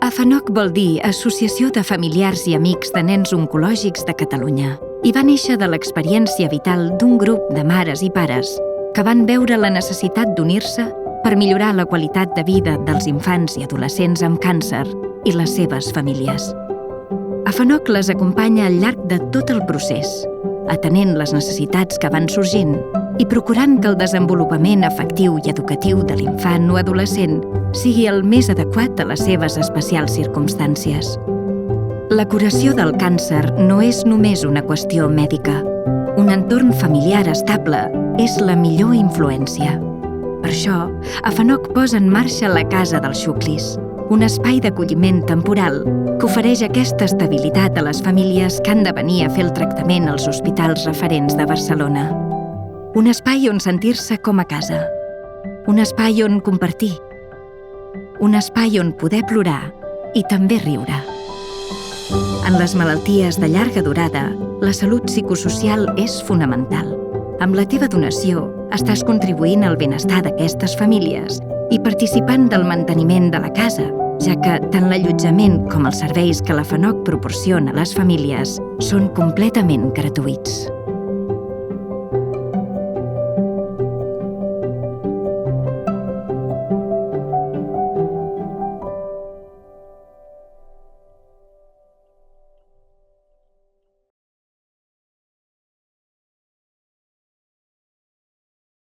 AFANOC vol dir Associació de Familiars i Amics de Nens Oncològics de Catalunya i va néixer de l'experiència vital d'un grup de mares i pares que van veure la necessitat d'unir-se per millorar la qualitat de vida dels infants i adolescents amb càncer i les seves famílies. AFANOC les acompanya al llarg de tot el procés, atenent les necessitats que van sorgint i procurant que el desenvolupament afectiu i educatiu de l'infant o adolescent sigui el més adequat a les seves especials circumstàncies. La curació del càncer no és només una qüestió mèdica. Un entorn familiar estable és la millor influència. Per això, AFANOC posa en marxa la Casa dels Xuclis, un espai d'acolliment temporal que ofereix aquesta estabilitat a les famílies que han de venir a fer el tractament als hospitals referents de Barcelona. Un espai on sentir-se com a casa. Un espai on compartir. Un espai on poder plorar i també riure. En les malalties de llarga durada, la salut psicosocial és fonamental. Amb la teva donació, estàs contribuint al benestar d'aquestes famílies i participant del manteniment de la casa, ja que tant l'allotjament com els serveis que l'AFANOC proporciona a les famílies són completament gratuïts.